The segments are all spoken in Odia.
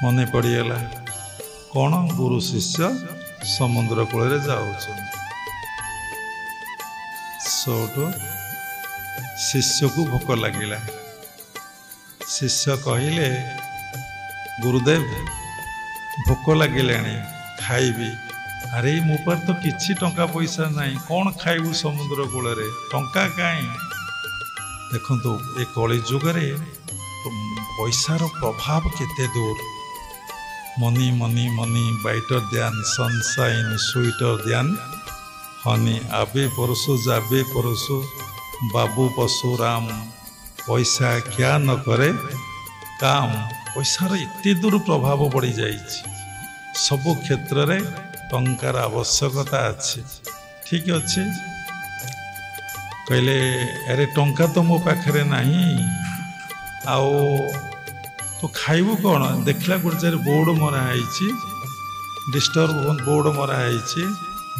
ମନେ ପଡ଼ିଗଲା କ'ଣ ଗୁରୁ ଶିଷ୍ୟ ସମୁଦ୍ର କୂଳରେ ଯାଉଛନ୍ତି। ସେଠୁ ଶିଷ୍ୟକୁ ଭୋକ ଲାଗିଲା। ଶିଷ୍ୟ କହିଲେ, ଗୁରୁଦେବ ଭୋକ ଲାଗିଲାଣି, ଖାଇବି। ଆରେ ମୋ ପାଖରେ ତ କିଛି ଟଙ୍କା ପଇସା ନାହିଁ, କ'ଣ ଖାଇବୁ ସମୁଦ୍ର କୂଳରେ, ଟଙ୍କା କାହିଁ? ଦେଖନ୍ତୁ ଏ କଳି ଯୁଗରେ ପଇସାର ପ୍ରଭାବ କେତେ ଦୂର। ମନି ମନି ମନି ବାଇଟର ଧ୍ୟାନ ସନସାଇନ୍ ସୁଇଟର ଧ୍ୟାନ ହନି ଆବେ ପରଶୁ ଯାବେ ପରଶୁ ବାବୁ ପଶୁରାମ ପଇସା କ୍ୟା ନ କରେ କାମ। ପଇସାର ଏତେ ଦୂର ପ୍ରଭାବ ପଡ଼ିଯାଇଛି। ସବୁ କ୍ଷେତ୍ରରେ ଟଙ୍କାର ଆବଶ୍ୟକତା ଅଛି। ଠିକ୍ ଅଛି। କହିଲେ ଆରେ ଟଙ୍କା ତ ମୋ ପାଖରେ ନାହିଁ, ଆଉ ତୁ ଖାଇବୁ କ'ଣ? ଦେଖିଲା ଗୋଟେ ଜାଗାରେ ବୋର୍ଡ଼ ମରା ହେଇଛି, ଡିଷ୍ଟର୍ବ ବୋର୍ଡ଼ ମରା ହେଇଛି।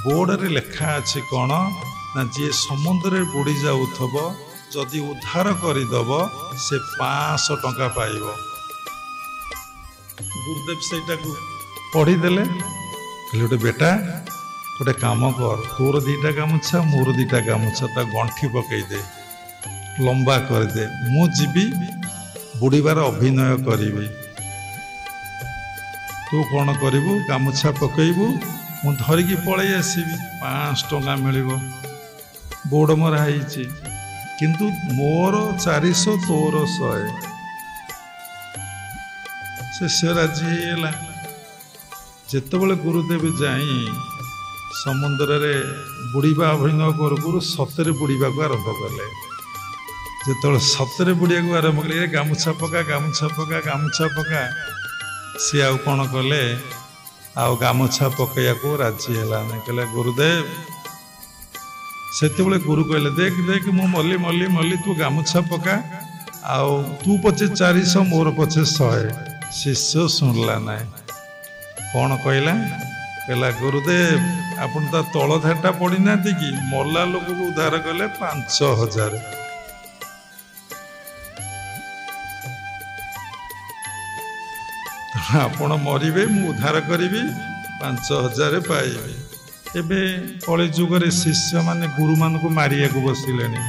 ବୋର୍ଡ଼ରେ ଲେଖା ଅଛି କ'ଣ ନା, ଯିଏ ସମୁଦ୍ରରେ ବୁଡ଼ି ଯାଉଥିବ ଯଦି ଉଦ୍ଧାର କରିଦେବ ସେ 500 ଟଙ୍କା ପାଇବ। ଗୁରୁଦେବ ସେଇଟାକୁ ପଢ଼ିଦେଲେ। କହିଲେ ଗୋଟେ ବେଟା ଗୋଟେ କାମ କର, ତୋର 2ଟା ଗାମୁଛା ମୋର 2ଟା ଗାମୁଛା ତା ଗଣ୍ଠି ପକେଇଦେ, ଲମ୍ବା କରିଦେ, ମୁଁ ଯିବି ବୁଡ଼ିବାର ଅଭିନୟ କରିବି। ତୁ କ'ଣ କରିବୁ, ଗାମୁଛା ପକେଇବୁ, ମୁଁ ଧରିକି ପଳେଇ ଆସିବି, 500 ଟଙ୍କା ମିଳିବ। ବୋର୍ଡ଼ ମରା ହେଇଛି, କିନ୍ତୁ ମୋର 400 ତୋର 100। ଶିଷ୍ୟ ରାଜି ହେଇଗଲା। ଯେତେବେଳେ ଗୁରୁଦେବ ଯାଇ ସମୁଦ୍ରରେ ବୁଡ଼ିବା ଅଭିନୟ କରୁ କରୁ ସତରେ ବୁଡ଼ିବାକୁ ଆରମ୍ଭ କଲେ। ଯେତେବେଳେ ସତରେ ବୁଡ଼ିବାକୁ ଆରମ୍ଭ କଲେ, ଗାମୁଛା ପକା ଗାମୁଛା ପକା ଗାମୁଛା ପକା, ସିଏ ଆଉ କ'ଣ କଲେ, ଆଉ ଗାମୁଛା ପକେଇବାକୁ ରାଜି ହେଲାନି। କହିଲେ ଗୁରୁଦେବ, ସେତେବେଳେ ଗୁରୁ କହିଲେ, ଦେଖ ଦେଖ ମୁଁ ମଲି ମଲି ମଲି, ତୁ ଗାମୁଛା ପକା, ଆଉ ତୁ ପଛେ 400 ମୋର ପଛେ 100। ଶିଷ୍ୟ ଶୁଣିଲା ନାହିଁ। କ'ଣ କହିଲା? କହିଲା ଗୁରୁଦେବ ଆପଣ ତା ତଳ ଧାରଟା ପଡ଼ିନାହାନ୍ତି କି, ମଲା ଲୋକକୁ ଉଦ୍ଧାର କଲେ 5000। ଆପଣ ମରିବେ, ମୁଁ ଉଦ୍ଧାର କରିବି, 5000 ପାଇବି। ଏବେ କଳି ଯୁଗରେ ଶିଷ୍ୟମାନେ ଗୁରୁମାନଙ୍କୁ ମାରିବାକୁ ବସିଲେଣି।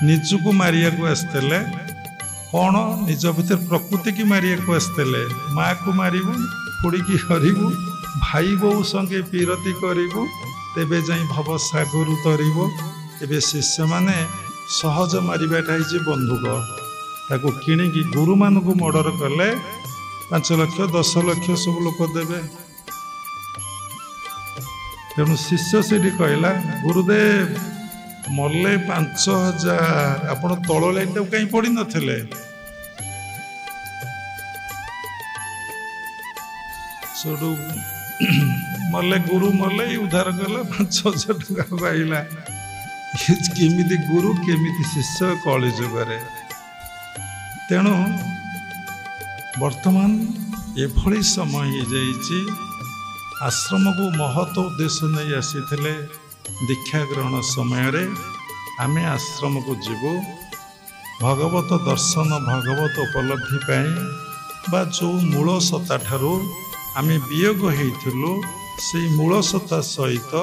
ନିଜକୁ ମାରିବାକୁ ଆସିଥିଲେ, କ'ଣ ନିଜ ଭିତରେ ପ୍ରକୃତିକି ମାରିବାକୁ ଆସିଥିଲେ। ମାଆକୁ ମାରିବୁ, ଖୁଡ଼ିକି ହରିବୁ, ଭାଇ ବୋଉ ସଙ୍ଗେ ପୀରତି କରିବୁ, ତେବେ ଯାଇ ଭବସାଗରୁ ତରିବ। ଏବେ ଶିଷ୍ୟମାନେ ସହଜ ମାରିବାଟା ହେଇଛି ବନ୍ଧୁକ, ତାକୁ କିଣିକି ଗୁରୁମାନଙ୍କୁ ମର୍ଡର କଲେ 5 ଲକ୍ଷ 10 ଲକ୍ଷ ସବୁ ଲୋକ ଦେବେ। ତେଣୁ ଶିଷ୍ୟ ସେଠି କହିଲା, ଗୁରୁଦେବ ମଲେ 5000, ଆପଣ ତଳ ଲାଇନଟାକୁ କାହିଁ ପଡ଼ିନଥିଲେ? ସେଠୁ ମଲେ, ଗୁରୁ ମଲେ, ଉଦ୍ଧାର କଲା, 5000 ଟଙ୍କା ପାଇଲା। କେମିତି ଗୁରୁ କେମିତି ଶିଷ୍ୟ କଳି ଯୁଗରେ। ତେଣୁ ବର୍ତ୍ତମାନ ଏଭଳି ସମୟ ହେଇଯାଇଛି, ଆଶ୍ରମକୁ ମହତ ଉଦ୍ଦେଶ୍ୟ ନେଇ ଆସିଥିଲେ। ଦୀକ୍ଷା ଗ୍ରହଣ ସମୟରେ ଆମେ ଆଶ୍ରମକୁ ଯିବୁ ଭଗବତ ଦର୍ଶନ, ଭଗବତ ଉପଲବ୍ଧି ପାଇଁ, ବା ଯେଉଁ ମୂଳ ସତ୍ତାଠାରୁ ଆମେ ବିୟୋଗ ହେଇଥିଲୁ ସେଇ ମୂଳ ସତ୍ତା ସହିତ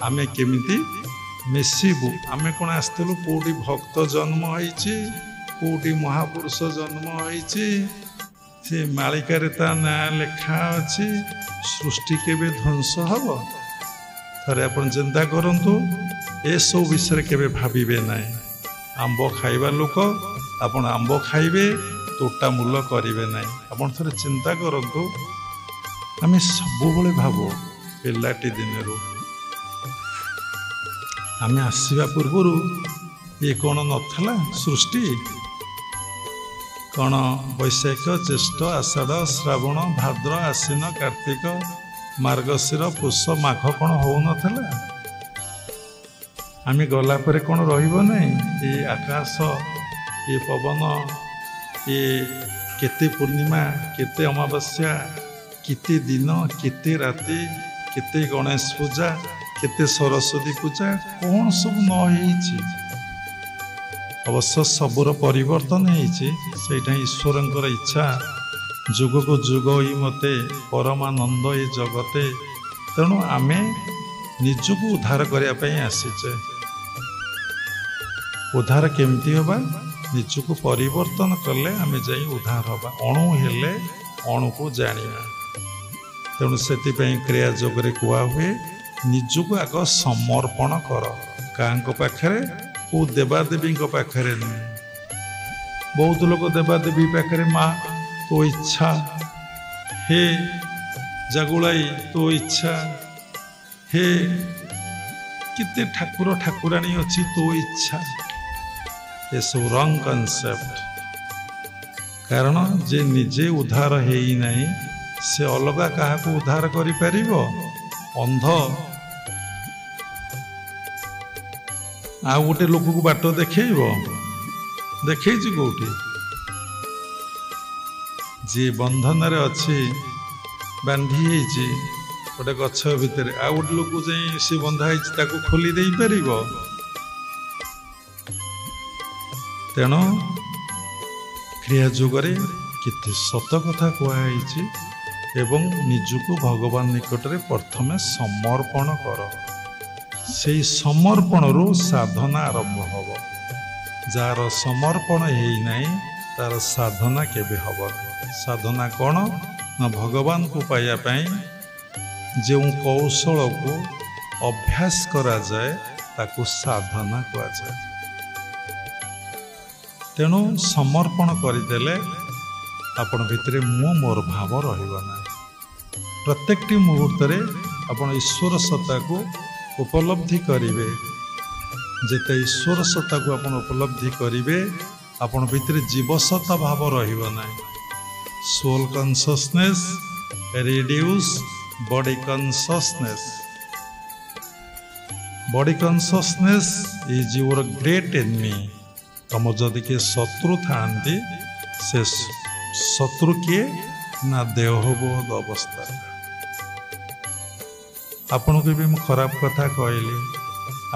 ଆମେ କେମିତି ମିଶିବୁ। ଆମେ କ'ଣ ଆସିଥିଲୁ କେଉଁଠି ଭକ୍ତ ଜନ୍ମ ହେଇଛି, କେଉଁଠି ମହାପୁରୁଷ ଜନ୍ମ ହେଇଛି, ସେ ମାଳିକାରେ ତା ନାଁ ଲେଖା ଅଛି, ସୃଷ୍ଟି କେବେ ଧ୍ୱଂସ ହେବ? ଥରେ ଆପଣ ଚିନ୍ତା କରନ୍ତୁ, ଏସବୁ ବିଷୟରେ କେବେ ଭାବିବେ ନାହିଁ। ଆମ୍ବ ଖାଇବା ଲୋକ, ଆପଣ ଆମ୍ବ ଖାଇବେ, ତୋଟା ମୂଲ କରିବେ ନାହିଁ। ଆପଣ ଥରେ ଚିନ୍ତା କରନ୍ତୁ, ଆମେ ସବୁବେଳେ ଭାବୁ ପିଲାଟି ଦିନରୁ ଆମେ ଆସିବା ପୂର୍ବରୁ ଇଏ କ'ଣ ନଥିଲା ସୃଷ୍ଟି? କ'ଣ ବୈଶାଖ ଜ୍ୟେଷ୍ଠ ଆଷାଢ଼ ଶ୍ରାବଣ ଭାଦ୍ର ଆଶ୍ୱିନ କାର୍ତ୍ତିକ ମାର୍ଗଶିର ପୁଷ ମାଘ କ'ଣ ହଉନଥିଲା? ଆମେ ଗଲା ପରେ କ'ଣ ରହିବ ନାହିଁ? ଏ ଆକାଶ, ଏ ପବନ, ଏ କେତେ ପୂର୍ଣ୍ଣିମା, କେତେ ଅମାବାସ୍ୟା, କେତେ ଦିନ, କେତେ ରାତି, କେତେ ଗଣେଶ ପୂଜା, କେତେ ସରସ୍ୱତୀ ପୂଜା, କ'ଣ ସବୁ ନ ହେଇଛି? ଅବଶ୍ୟ ସବୁର ପରିବର୍ତ୍ତନ ହେଇଛି, ସେଇଟା ଈଶ୍ୱରଙ୍କର ଇଚ୍ଛା। ଯୁଗକୁ ଯୁଗ ଇ ମତେ ପରମାନନ୍ଦ ଏ ଜଗତେ। ତେଣୁ ଆମେ ନିଜକୁ ଉଦ୍ଧାର କରିବା ପାଇଁ ଆସିଛେ। ଉଦ୍ଧାର କେମିତି ହେବା? ନିଜକୁ ପରିବର୍ତ୍ତନ କଲେ ଆମେ ଯାଇ ଉଦ୍ଧାର ହେବା। ଅଣୁ ହେଲେ ଅଣୁକୁ ଜାଣିବା। ତେଣୁ ସେଥିପାଇଁ କ୍ରିୟା ଯୋଗରେ କୁହା ହୁଏ, ନିଜକୁ ଆଗ ସମର୍ପଣ କର। କାହାଙ୍କ ପାଖରେ? କେଉଁ ଦେବାଦେବୀଙ୍କ ପାଖରେ ନୁହେଁ। ବହୁତ ଲୋକ ଦେବାଦେବୀ ପାଖରେ, ମା ତୋ ଇଚ୍ଛା, ହେ ଜାଗୁଳାଇ ତୋ ଇଚ୍ଛା, ହେ କେତେ ଠାକୁର ଠାକୁରାଣୀ ଅଛି ତୋ ଇଚ୍ଛା। ଏସବୁ ରଙ୍ଗ କନସେପ୍ଟ। କାରଣ ଯେ ନିଜେ ଉଦ୍ଧାର ହେଇନାହିଁ, ସେ ଅଲଗା କାହାକୁ ଉଦ୍ଧାର କରିପାରିବ? ଅନ୍ଧ ଆଉ ଗୋଟେ ଲୋକକୁ ବାଟ ଦେଖେଇବ? ଦେଖେଇଛି କୋଉଠି? ଯିଏ ବନ୍ଧନରେ ଅଛି, ବାନ୍ଧି ହେଇଛି ଗୋଟେ ଗଛ ଭିତରେ, ଆଉ ଗୋଟେ ଲୋକ ଯାଇ ସେ ବନ୍ଧା ହେଇଛି ତାକୁ ଖୋଲି ଦେଇପାରିବ? ତେଣୁ କ୍ରିୟା ଯୁଗରେ କେତେ ସତ କଥା କୁହାଯାଇଛି। ଏବଂ ନିଜକୁ ଭଗବାନ ନିକଟରେ ପ୍ରଥମେ ସମର୍ପଣ କର। ସେଇ ସମର୍ପଣରୁ ସାଧନା ଆରମ୍ଭ ହେବ। ଯାହାର ସମର୍ପଣ ହେଇନାହିଁ, ତାର ସାଧନା କେବେ ହେବ? ସାଧନା କ'ଣ? ନା ଭଗବାନଙ୍କୁ ପାଇବା ପାଇଁ ଯେଉଁ କୌଶଳକୁ ଅଭ୍ୟାସ କରାଯାଏ ତାକୁ ସାଧନା କୁହାଯାଏ। ତେଣୁ ସମର୍ପଣ କରିଦେଲେ ଆପଣ ଭିତରେ ମୁଁ ମୋର ଭାବ ରହିବ ନାହିଁ। ପ୍ରତ୍ୟେକଟି ମୁହୂର୍ତ୍ତରେ ଆପଣ ଈଶ୍ୱର ସତ୍ତାକୁ ଉପଲବ୍ଧି କରିବେ। ଯେତେ ଈଶ୍ୱର ସତ୍ତାକୁ ଆପଣ ଉପଲବ୍ଧି କରିବେ, ଆପଣ ଭିତରେ ଜୀବସତ୍ତା ଭାବ ରହିବ ନାହିଁ। Soul consciousness reduce body consciousness. Body consciousness is your great enemy. ତମ ଯଦି କିଏ ଶତ୍ରୁ ଥାଆନ୍ତି, ସେ ଶତ୍ରୁ କିଏ? ନା ଦେହବୋଧ ଅବସ୍ଥା। ଆପଣଙ୍କୁ ବି ମୁଁ ଖରାପ କଥା କହିଲି,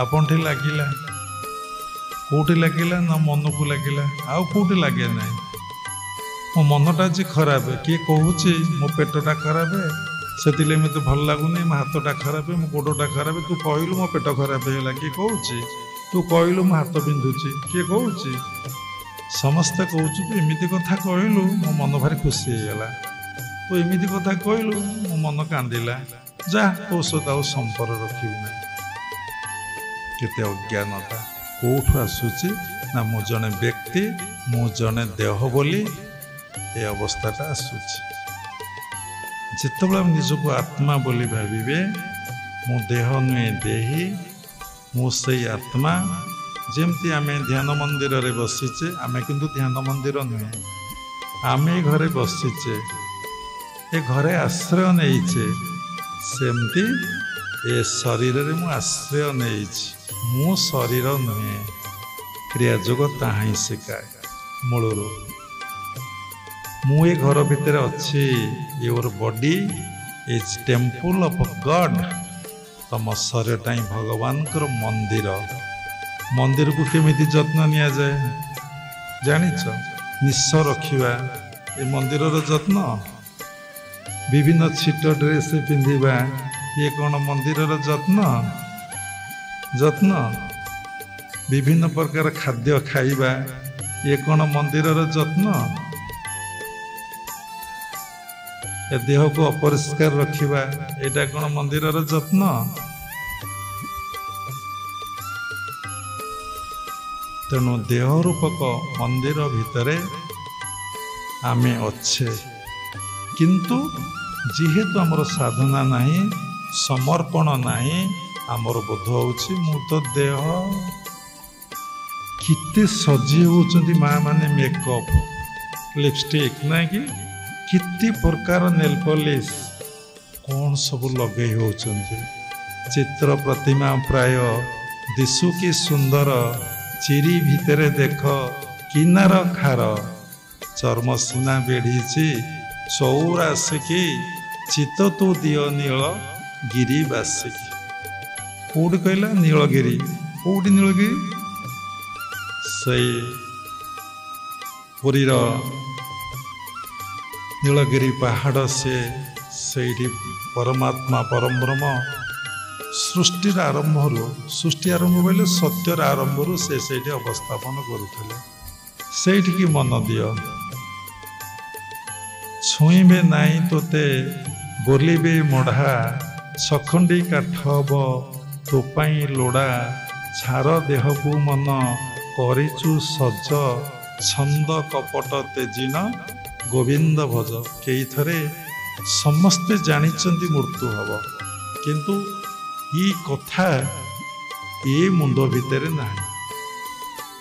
ଆପଣଠି ଲାଗିଲା। କେଉଁଠି ଲାଗିଲା? ନା ମନକୁ ଲାଗିଲା। ଆଉ କେଉଁଠି ଲାଗେ ନାହିଁ। ମୋ ମନଟା ଆଜି ଖରାପ। କିଏ କହୁଛି ମୋ ପେଟଟା ଖରାପ, ସେଥିଲାଗି ମୋତେ ଭଲ ଲାଗୁନି, ମୋ ହାତଟା ଖରାପ, ମୋ ଗୋଡ଼ଟା ଖରାପ। ତୁ କହିଲୁ ମୋ ପେଟ ଖରାପ ହେଇଗଲା, କିଏ କହୁଛି? ତୁ କହିଲୁ ମୋ ହାତ ବିନ୍ଧୁଛି, କିଏ କହୁଛି? ସମସ୍ତେ କହୁଛୁ ତୁ ଏମିତି କଥା କହିଲୁ, ମୋ ମନ ଭାରି ଖୁସି ହେଇଗଲା। ତୁ ଏମିତି କଥା କହିଲୁ, ମୋ ମନ କାନ୍ଦିଲା। ଯା, ତୋ ସହିତ ଆଉ ସମ୍ପର୍କ ରଖିବି ନାହିଁ। କେତେ ଅଜ୍ଞାନତା କୋଉଠୁ ଆସୁଛି? ନା ମୁଁ ଜଣେ ବ୍ୟକ୍ତି, ମୁଁ ଜଣେ ଦେହ ବୋଲି ଏ ଅବସ୍ଥାଟା ଆସୁଛି। ଯେତେବେଳେ ନିଜକୁ ଆତ୍ମା ବୋଲି ଭାବିବେ, ମୁଁ ଦେହ ନୁହେଁ ଦେହୀ, ମୁଁ ସେଇ ଆତ୍ମା। ଯେମିତି ଆମେ ଧ୍ୟାନ ମନ୍ଦିରରେ ବସିଛେ, ଆମେ କିନ୍ତୁ ଧ୍ୟାନ ମନ୍ଦିର ନୁହେଁ, ଆମେ ଘରେ ବସିଛେ, ଏ ଘରେ ଆଶ୍ରୟ ନେଇଛେ। ସେମିତି ଏ ଶରୀରରେ ମୁଁ ଆଶ୍ରୟ ନେଇଛି, ମୁଁ ଶରୀର ନୁହେଁ। କ୍ରିୟା ଯୋଗ ତାହା ହିଁ ଶିଖାଏ ମୂଳରୁ। ମୁଁ ଏ ଘର ଭିତରେ ଅଛି। Your body is temple of God. ତମ ଶରୀରଟା ହିଁ ଭଗବାନଙ୍କର ମନ୍ଦିର। ମନ୍ଦିରକୁ କେମିତି ଯତ୍ନ ନିଆଯାଏ ଜାଣିଛ? ନିଶ ରଖିବା ଏ ମନ୍ଦିରର ଯତ୍ନ। ବିଭିନ୍ନ ଛିଟ ଡ୍ରେସ୍ ପିନ୍ଧିବା, ଇଏ କ'ଣ ମନ୍ଦିରର ଯତ୍ନ? ବିଭିନ୍ନ ପ୍ରକାର ଖାଦ୍ୟ ଖାଇବା, ଇଏ କ'ଣ ମନ୍ଦିରର ଯତ୍ନ? ଏ ଦେହକୁ ଅପରିଷ୍କାର ରଖିବା, ଏଇଟା କ'ଣ ମନ୍ଦିରର ଯତ୍ନ? ତେଣୁ ଦେହ ରୂପକ ମନ୍ଦିର ଭିତରେ ଆମେ ଅଛେ। କିନ୍ତୁ ଯେହେତୁ ଆମର ସାଧନା ନାହିଁ, ସମର୍ପଣ ନାହିଁ, ଆମର ବୋଧ ହେଉଛି ମୁଁ ତ ଦେହ। କେତେ ସଜି ହେଉଛନ୍ତି ମା ମାନେ, ମେକଅପ୍, ଲିପଷ୍ଟିକ୍, ନାଇଁ କି? କେତେ ପ୍ରକାର ନେଲ୍ ପଲିସ୍ କ'ଣ ସବୁ ଲଗେଇ ହେଉଛନ୍ତି। ଚିତ୍ର ପ୍ରତିମା ପ୍ରାୟ ଦିଶୁ କି ସୁନ୍ଦର, ଚିରି ଭିତରେ ଦେଖ କିନାର ଖାର। ଚର୍ମ ସିନା ବେଢ଼ିଛି ଚଉରାଶିକି, ଚିତ ତୁ ଦିଅ ନୀଳ ଗିରିବାସିକି। କୋଉଠି କହିଲା? ନୀଳଗିରି। କୋଉଠି ନୀଳଗିରି? ସେଇ ପୁରୀର ନୀଳଗିରି ପାହାଡ଼ ସେଇଠି ପରମାତ୍ମା ପରବ୍ରହ୍ମ ସୃଷ୍ଟିର ଆରମ୍ଭରୁ ସୃଷ୍ଟି ଆରମ୍ଭ ବୋଇଲେ ସତ୍ୟର ଆରମ୍ଭରୁ ସେଇଠି ଅବସ୍ଥାପନ କରୁଥିଲେ। ସେଇଠିକି ମନ ଦିଅ। ଛୁଇଁବେ ନାଇଁ ତୋତେ ବୋଲିବେ ମଢ଼ା, ଛଖଣ୍ଡି କାଠ ହବ ତୋ ପାଇଁ ଲୋଡ଼ା, ଛାର ଦେହକୁ ମନ କରିଛୁ ସଜ, ଛନ୍ଦ କପଟ ତେଜିନ ଗୋବିନ୍ଦ ଭଜ। କେଇଥରେ ସମସ୍ତେ ଜାଣିଛନ୍ତି ମୃତ୍ୟୁ ହବ, କିନ୍ତୁ ଇ କଥା ଏ ମୁଣ୍ଡ ଭିତରେ ନାହିଁ।